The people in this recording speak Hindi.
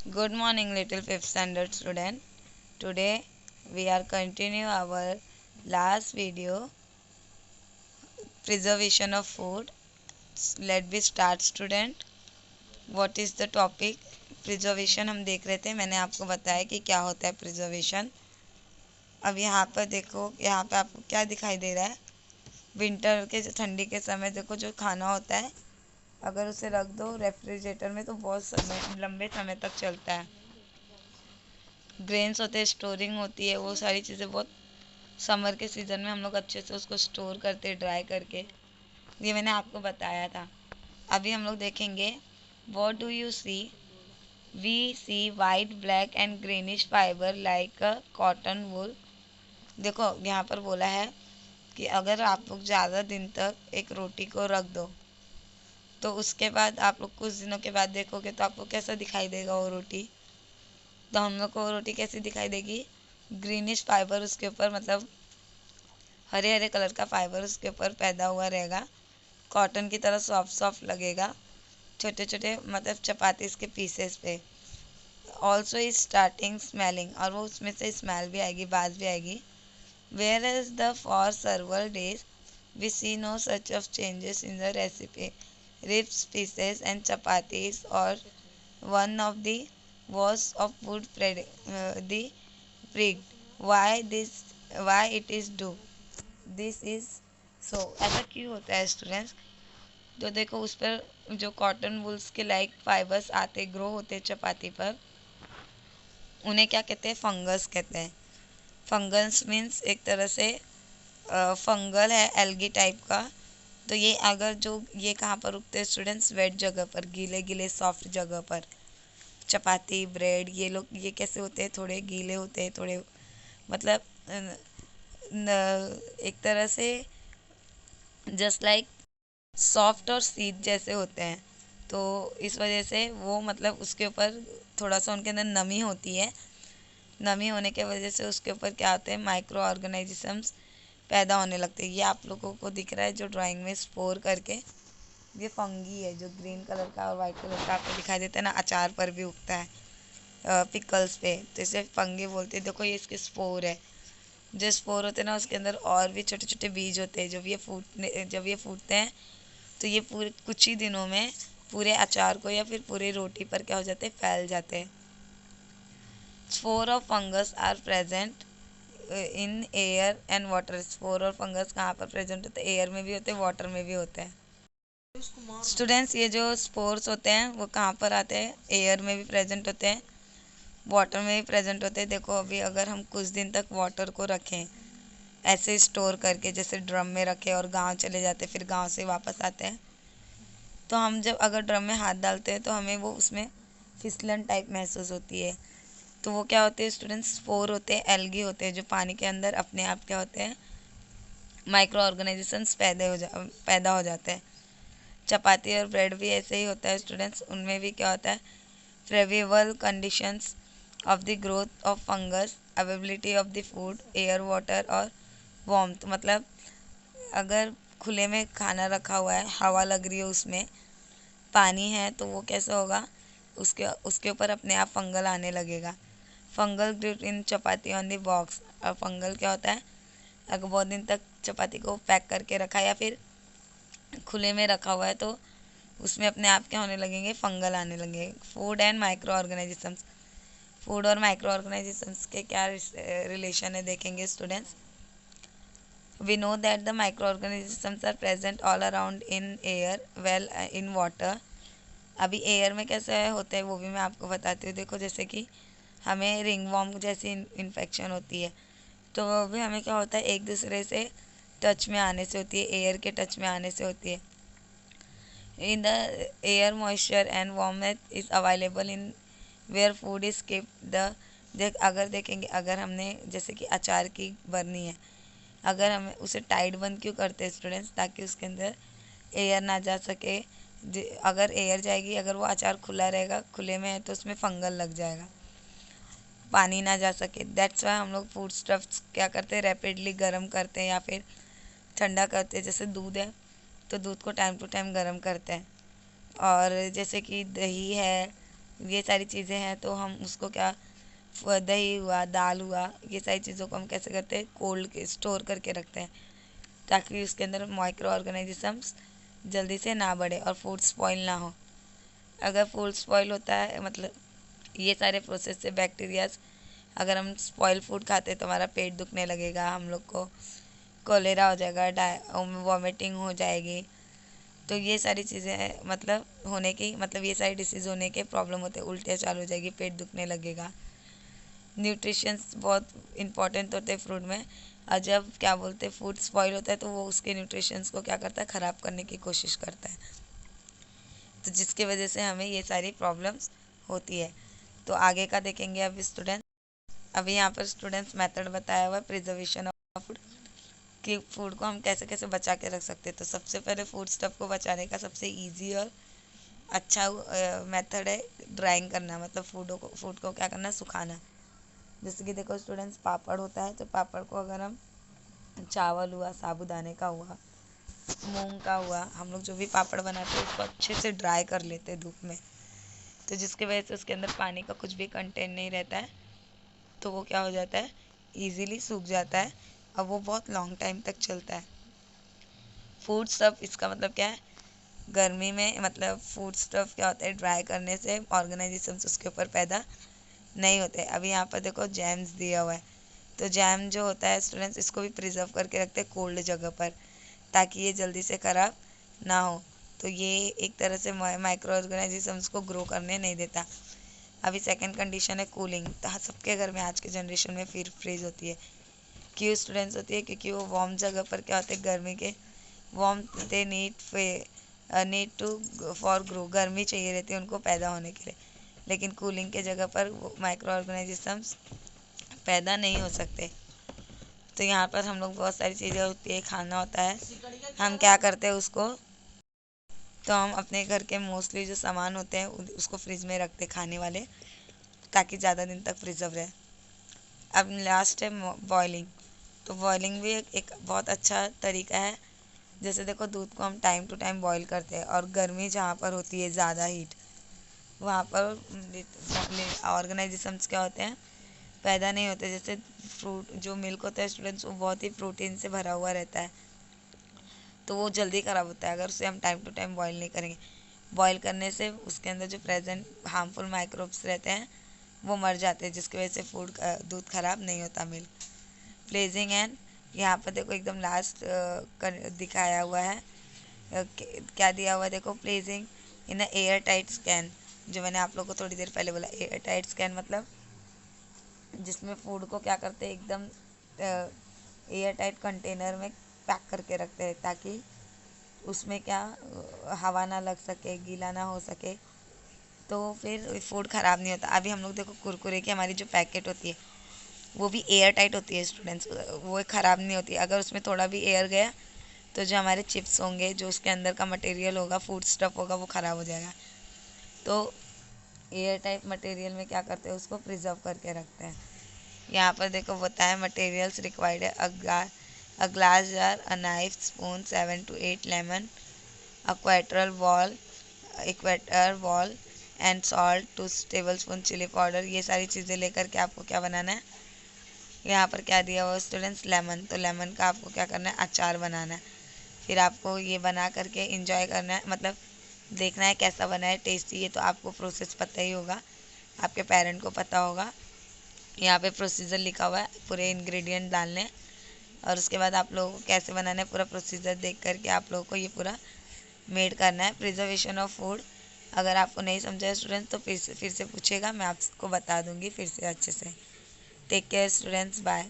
Good morning, little fifth standard student. Today we are continue our last video, preservation of food. Let me start, student. What is the topic? Preservation हम देख रहे थे। मैंने आपको बताया कि क्या होता है प्रिजर्वेशन। अब यहाँ पर देखो, यहाँ पे आपको क्या दिखाई दे रहा है। विंटर के ठंडी के समय देखो जो खाना होता है, अगर उसे रख दो रेफ्रिजरेटर में तो बहुत समय लंबे समय तक चलता है। ग्रेन्स होते हैं, स्टोरिंग होती है, वो सारी चीज़ें बहुत समर के सीज़न में हम लोग अच्छे से उसको स्टोर करते हैं ड्राई करके। ये मैंने आपको बताया था। अभी हम लोग देखेंगे what do you see. We see white black and greenish fibre like a cotton wool. देखो यहाँ पर बोला है कि अगर आप लोग ज़्यादा दिन तक एक रोटी को रख दो तो उसके बाद आप लोग कुछ दिनों के बाद देखोगे तो आपको कैसा दिखाई देगा वो रोटी। तो हम लोग को वो रोटी कैसी दिखाई देगी, ग्रीनिश फाइबर उसके ऊपर, मतलब हरे हरे कलर का फाइबर उसके ऊपर पैदा हुआ रहेगा। कॉटन की तरह सॉफ्ट सॉफ्ट लगेगा, छोटे छोटे मतलब चपाती इसके पीसेस पे। ऑल्सो इज स्टार्टिंग स्मेलिंग, और वो उसमें से स्मेल भी आएगी, बाज भी आएगी। Where is the for server days we see no such of changes in the recipe. Rips pieces and chapatis और one of the was of wood the pricked. Why it is do this is so। ऐसा क्यों होता है स्टूडेंट्स? तो देखो उस पर जो कॉटन वुल्स के लाइक फाइबर्स आते ग्रो होते चपाती पर, उन्हें क्या कहते हैं, फंगस कहते हैं। फंगस मीन्स एक तरह से फंगल है, एल्गी टाइप का। तो ये अगर जो ये कहाँ पर उगते हैं स्टूडेंट्स, वेट जगह पर, गीले गीले सॉफ्ट जगह पर। चपाती ब्रेड ये लोग ये कैसे होते हैं, थोड़े गीले होते हैं, थोड़े मतलब एक तरह से जस्ट लाइक सॉफ्ट और सीध जैसे होते हैं। तो इस वजह से वो मतलब उसके ऊपर थोड़ा सा उनके अंदर नमी होती है। नमी होने के वजह से उसके ऊपर क्या होते हैं, माइक्रो ऑर्गेनाइजम्स पैदा होने लगते हैं। ये आप लोगों को दिख रहा है जो ड्राइंग में स्पोर करके, ये फंगी है जो ग्रीन कलर का और वाइट कलर का आपको दिखाई देता है ना, अचार पर भी उगता है, पिकल्स पे, तो इसे फंगी बोलते हैं। देखो ये इसके स्पोर है। जो स्पोर होते हैं ना उसके अंदर और भी छोटे छोटे बीज होते हैं। जब ये फूटते हैं तो ये पूरे कुछ ही दिनों में पूरे अचार को या फिर पूरी रोटी पर क्या हो जाते हैं, फैल जाते हैं। Spore of fungus are present in air and water. Spore और फंगस कहाँ पर प्रेजेंट होते हैं, एयर में भी होते हैं, वाटर में भी होते हैं। स्टूडेंट्स ये जो स्पोर्स होते हैं वो कहाँ पर आते हैं, एयर में भी प्रेजेंट होते हैं, वाटर में भी प्रेजेंट होते हैं। देखो अभी अगर हम कुछ दिन तक वाटर को रखें ऐसे स्टोर करके, जैसे ड्रम में रखें और गांव चले जाते फिर गांव से वापस आते हैं, तो हम जब अगर ड्रम में हाथ डालते हैं तो हमें वो उसमें फिसलन टाइप महसूस होती है। तो वो क्या होते हैं स्टूडेंट्स, स्पोर होते हैं, एल्गी होते हैं, जो पानी के अंदर अपने आप क्या होते हैं, माइक्रो ऑर्गेनाइजेशंस पैदा हो जाते हैं। चपाती और ब्रेड भी ऐसे ही होता है स्टूडेंट्स। उनमें भी क्या होता है, favourable conditions of the growth of fungus, availability of the food, air water और वार्मथ। मतलब अगर खुले में खाना रखा हुआ है, हवा लग रही है, उसमें पानी है, तो वो कैसे होगा, उसके उसके ऊपर अपने आप फंगल आने लगेगा। Fungal growth in chapati on the box. और फंगल क्या होता है, अगर बहुत दिन तक चपाती को पैक करके रखा या फिर खुले में रखा हुआ है तो उसमें अपने आप क्या होने लगेंगे, फंगल आने लगेंगे। Food and micro organisations. Food और माइक्रो ऑर्गेनाइजेशंस के क्या रिलेशन है देखेंगे students. We know that the micro organisations are present all around in air, well in water. अभी एयर में कैसे होते हैं वो भी मैं आपको बताती हूँ। देखो जैसे कि हमें रिंग वॉर्म जैसी इन्फेक्शन होती है तो वो भी हमें क्या होता है, एक दूसरे से टच में आने से होती है, एयर के टच में आने से होती है। In the air moisture and warmth is available in where food is keeped the. अगर देखेंगे, अगर हमने जैसे कि अचार की बरनी है, अगर हमें उसे टाइट बंद क्यों करते हैं स्टूडेंट्स, ताकि उसके अंदर एयर ना जा सके। अगर एयर जाएगी, अगर वो अचार खुला रहेगा, खुले में है तो उसमें फंगल लग जाएगा, पानी ना जा सके। दैट्स वाई हम लोग फूड स्टफ्स क्या करते हैं, रैपिडली गर्म करते हैं या फिर ठंडा करते हैं। जैसे दूध है तो दूध को टाइम टू टाइम गर्म करते हैं। और जैसे कि दही है, ये सारी चीज़ें हैं, तो हम उसको क्या, दही हुआ, दाल हुआ, ये सारी चीज़ों को हम कैसे करते हैं, कोल्ड के स्टोर करके रखते हैं ताकि उसके अंदर माइक्रो ऑर्गेनाइजम्स जल्दी से ना बढ़े और फूड स्पॉइल ना हो। अगर फूड स्पॉइल होता है मतलब ये सारे प्रोसेस से बैक्टीरियाज, अगर हम स्पॉइल फूड खाते हैं तो हमारा पेट दुखने लगेगा, हम लोग को कोलेरा हो जाएगा, वॉमिटिंग हो जाएगी। तो ये सारी चीज़ें मतलब होने की, मतलब ये सारी डिसीज़ होने के प्रॉब्लम होते हैं, उल्टियाँ चालू हो जाएगी, पेट दुखने लगेगा। न्यूट्रिशंस बहुत इंपॉर्टेंट होते हैं फ्रूट में, और जब क्या बोलते हैं फूड स्पॉइल होता है तो वो उसके न्यूट्रिशंस को क्या करता है, ख़राब करने की कोशिश करता है, तो जिसकी वजह से हमें ये सारी प्रॉब्लम्स होती है। तो आगे का देखेंगे अब स्टूडेंट। अभी यहाँ पर स्टूडेंट्स मेथड बताया हुआ है प्रिजर्वेशन ऑफ फूड, कि फूड को हम कैसे कैसे बचा के रख सकते हैं। तो सबसे पहले फूड स्टफ को बचाने का सबसे ईजी और अच्छा मेथड है ड्राइंग करना, मतलब फूड को क्या करना, सुखाना। जैसे कि देखो स्टूडेंट्स, पापड़ होता है, तो पापड़ को अगर हम, चावल हुआ, साबूदाने का हुआ, मूंग का हुआ, हम लोग जो भी पापड़ बनाते हैं उसको अच्छे से ड्राई कर लेते हैं धूप में, तो जिसकी वजह से उसके अंदर पानी का कुछ भी कंटेंट नहीं रहता है, तो वो क्या हो जाता है, ईजीली सूख जाता है और वो बहुत लॉन्ग टाइम तक चलता है। फूड स्टफ, इसका मतलब क्या है, गर्मी में मतलब फूड स्टफ क्या होता है, ड्राई करने से ऑर्गेनाइजेशंस उसके ऊपर पैदा नहीं होते। अभी यहाँ पर देखो जैम्स दिया हुआ है, तो जैम जो होता है स्टूडेंट्स, इसको भी प्रिजर्व करके रखते हैं कोल्ड जगह पर, ताकि ये जल्दी से ख़राब ना हो। तो ये एक तरह से माइक्रो ऑर्गेनाइजेशंस को ग्रो करने नहीं देता। अभी सेकंड कंडीशन है कूलिंग। तो हाँ, सबके घर में आज के जनरेशन में फिर फ्रीज होती है, क्यों स्टूडेंट्स होती है, क्योंकि वो वार्म जगह पर क्या होते हैं, गर्मी के warm they need to for grow, गर्मी चाहिए रहती है उनको पैदा होने के लिए, लेकिन कूलिंग के जगह पर माइक्रो ऑर्गेनाइजेशंस पैदा नहीं हो सकते। तो यहाँ पर हम लोग बहुत सारी चीज़ें होती है, खाना होता है, हम क्या करते हैं उसको, तो हम अपने घर के मोस्टली जो सामान होते हैं उसको फ्रिज में रखते हैं खाने वाले, ताकि ज़्यादा दिन तक प्रिजर्व रहे। अब लास्ट है बॉइलिंग। तो बॉइलिंग भी एक बहुत अच्छा तरीका है। जैसे देखो दूध को हम टाइम टू टाइम बॉईल करते हैं, और गर्मी जहाँ पर होती है ज़्यादा हीट, वहाँ पर ऑर्गेनाइजेशंस क्या होते हैं, पैदा नहीं होते। जैसे फ्रूट जो मिल्क होता है स्टूडेंट्स, वो बहुत ही प्रोटीन से भरा हुआ रहता है, तो वो जल्दी ख़राब होता है अगर उसे हम टाइम टू टाइम बॉईल नहीं करेंगे। बॉईल करने से उसके अंदर जो प्रेजेंट हार्मफुल माइक्रोब्स रहते हैं वो मर जाते हैं, जिसकी वजह से दूध ख़राब नहीं होता, मिल्क। प्लेजिंग एंड, यहाँ पर देखो एकदम लास्ट दिखाया हुआ है, क्या दिया हुआ है देखो, प्लेजिंग इन अ एयर टाइट स्कैन, जो मैंने आप लोग को थोड़ी देर पहले बोला। एयर टाइट स्कैन मतलब जिसमें फूड को क्या करते हैं, एकदम एयर टाइट कंटेनर में पैक करके रखते हैं, ताकि उसमें क्या हवा ना लग सके, गीला ना हो सके, तो फिर फूड ख़राब नहीं होता। अभी हम लोग देखो कुरकुरे की हमारी जो पैकेट होती है वो भी एयर टाइट होती है स्टूडेंट्स, वो ख़राब नहीं होती। अगर उसमें थोड़ा भी एयर गया तो जो हमारे चिप्स होंगे, जो उसके अंदर का मटेरियल होगा, फूड स्टफ होगा, वो ख़राब हो जाएगा। तो एयर टाइट मटेरियल में क्या करते हैं, उसको प्रिजर्व करके रखते हैं। यहाँ पर देखो बताया मटेरियल्स रिक्वायर्ड है, a glass jar, a knife, spoon, 7 to 8 lemon, a equator wall and salt, 2 tablespoon chilli powder. ये सारी चीज़ें लेकर के आपको क्या बनाना है, यहाँ पर क्या दिया हुआ स्टूडेंट्स, लेमन। तो लेमन का आपको क्या करना है, अचार बनाना है। फिर आपको ये बना करके इंजॉय करना है, मतलब देखना है कैसा बना है, टेस्टी है, तो आपको प्रोसेस पता ही होगा, आपके पेरेंट को पता होगा। यहाँ पे प्रोसीजर लिखा हुआ है, पूरे इंग्रेडिएंट डालने हैं, और उसके बाद आप लोगों को कैसे बनाना है पूरा प्रोसीजर देख करके आप लोगों को ये पूरा मेड करना है। प्रिजर्वेशन ऑफ फूड, अगर आपको नहीं समझा स्टूडेंट्स तो फिर से पूछेगा, मैं आपको बता दूंगी फिर से अच्छे से। Take care students, bye.